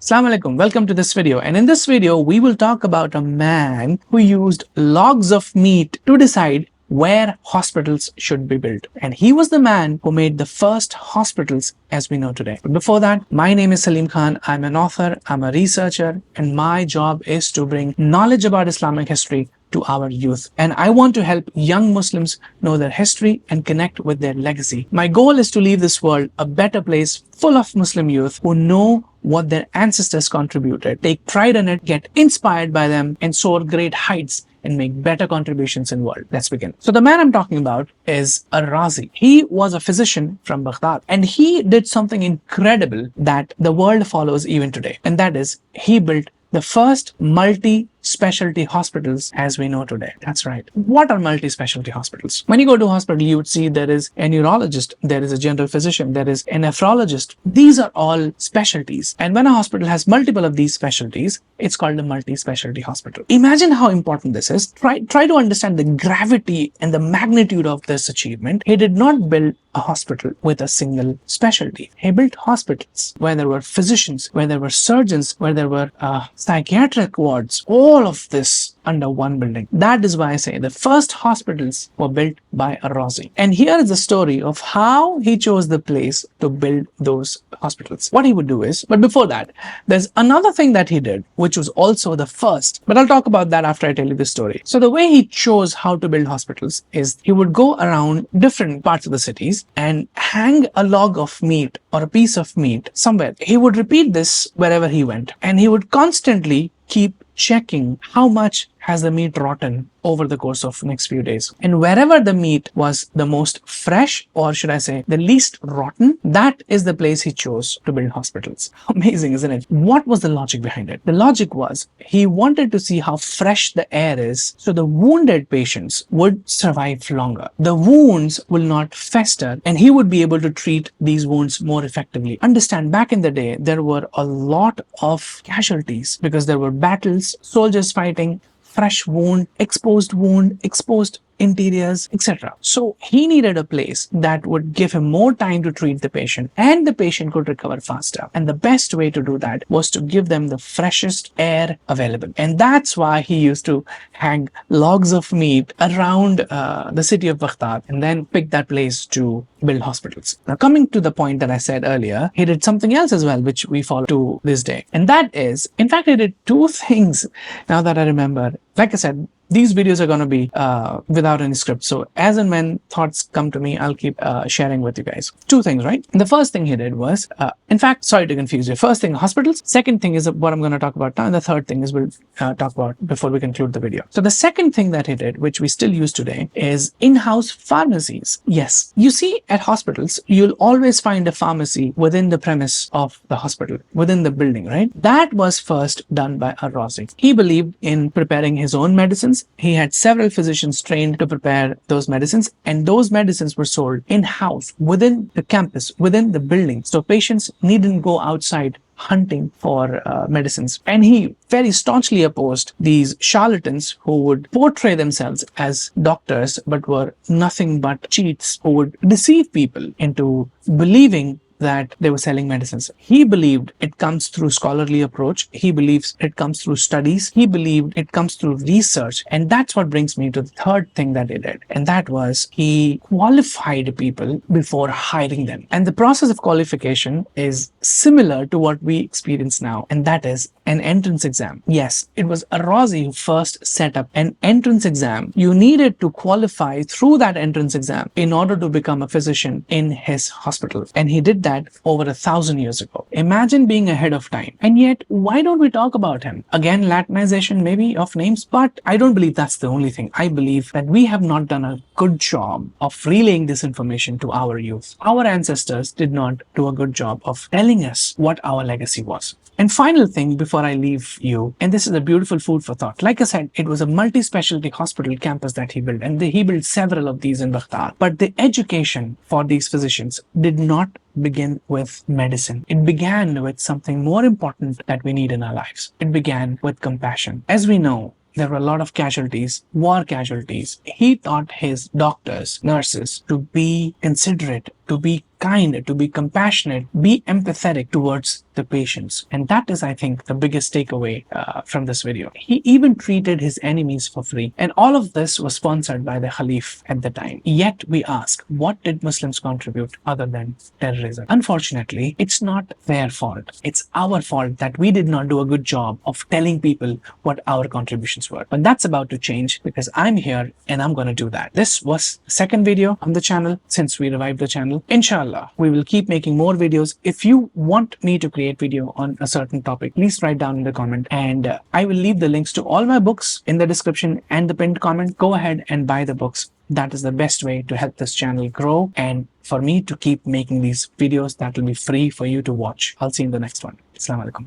Assalamu alaikum, welcome to this video, and in this video we will talk about a man who used logs of meat to decide where hospitals should be built, and he was the man who made the first hospitals as we know today. But before that, my name is Salim Khan. I'm an author, I'm a researcher, and my job is to bring knowledge about Islamic history to our youth, and I want to help young Muslims know their history and connect with their legacy. My goal is to leave this world a better place full of Muslim youth who know what their ancestors contributed, take pride in it, get inspired by them, and soar great heights and make better contributions in the world. Let's begin. So the man I'm talking about is a Razi. He was a physician from Baghdad, and he did something incredible that the world follows even today, and that is he built the first multi-specialty hospitals as we know today. That's right. What are multi-specialty hospitals? When you go to a hospital, you would see there is a neurologist, there is a general physician, there is a nephrologist. These are all specialties. And when a hospital has multiple of these specialties, it's called a multi-specialty hospital. Imagine how important this is. Try to understand the gravity and the magnitude of this achievement. He did not build a hospital with a single specialty. He built hospitals where there were physicians, where there were surgeons, where there were psychiatric wards, all of this under one building. That is why I say the first hospitals were built by a Razi. And here is the story of how he chose the place to build those hospitals. What he would do is, but before that, there's another thing that he did, which was also the first, but I'll talk about that after I tell you the story. So the way he chose how to build hospitals is he would go around different parts of the cities and hang a log of meat or a piece of meat somewhere. He would repeat this wherever he went, and he would constantly keep checking how much has the meat rotten over the course of next few days. And wherever the meat was the most fresh, or should I say the least rotten, that is the place he chose to build hospitals. Amazing, isn't it? What was the logic behind it? The logic was he wanted to see how fresh the air is so the wounded patients would survive longer. The wounds will not fester, and he would be able to treat these wounds more effectively. Understand, back in the day, there were a lot of casualties because there were battles, soldiers fighting, fresh wound, exposed interiors, etc. So he needed a place that would give him more time to treat the patient, and the patient could recover faster. And the best way to do that was to give them the freshest air available. And that's why he used to hang logs of meat around the city of Baghdad and then pick that place to build hospitals. Now, coming to the point that I said earlier, he did something else as well, which we follow to this day. And that is, in fact, he did two things now that I remember. Like I said, these videos are going to be without any script. So as and when thoughts come to me, I'll keep sharing with you guys. Two things, right? The first thing he did was, in fact, sorry to confuse you. First thing, hospitals. Second thing is what I'm going to talk about now. And the third thing is we'll talk about before we conclude the video. So the second thing that he did, which we still use today, is in-house pharmacies. Yes. You see, at hospitals, you'll always find a pharmacy within the premise of the hospital, within the building, right? That was first done by a Razi. He believed in preparing his own medicines. He had several physicians trained to prepare those medicines, and those medicines were sold in-house within the campus, within the building. So patients needn't go outside hunting for medicines. And he very staunchly opposed these charlatans who would portray themselves as doctors but were nothing but cheats who would deceive people into believing that they were selling medicines. He believed it comes through scholarly approach. He believes it comes through studies. He believed it comes through research. And that's what brings me to the third thing that he did. And that was he qualified people before hiring them. And the process of qualification is similar to what we experience now. And that is an entrance exam. Yes, it was a Razi who first set up an entrance exam. You needed to qualify through that entrance exam in order to become a physician in his hospital. And he did that over 1,000 years ago. Imagine being ahead of time. And yet, why don't we talk about him? Again, Latinization maybe of names, but I don't believe that's the only thing. I believe that we have not done a good job of relaying this information to our youth. Our ancestors did not do a good job of telling us what our legacy was. And final thing before I leave you, and this is a beautiful food for thought. Like I said, it was a multi-specialty hospital campus that he built, and he built several of these in Baghdad. But the education for these physicians did not begin with medicine. It began with something more important that we need in our lives. It began with compassion. As we know, there were a lot of casualties, war casualties. He taught his doctors, nurses, to be considerate, to be kind, to be compassionate, be empathetic towards the patients. And that is, I think, the biggest takeaway from this video. He even treated his enemies for free. And all of this was sponsored by the Khalif at the time. Yet we ask, what did Muslims contribute other than terrorism? Unfortunately, it's not their fault. It's our fault that we did not do a good job of telling people what our contributions were. But that's about to change, because I'm here and I'm going to do that. This was the second video on the channel since we revived the channel. Inshallah, we will keep making more videos. If you want me to create video on a certain topic, please write down in the comment, and I will leave the links to all my books in the description and the pinned comment. Go ahead and buy the books. That is the best way to help this channel grow and for me to keep making these videos that will be free for you to watch. I'll see you in the next one. Assalamu alaikum.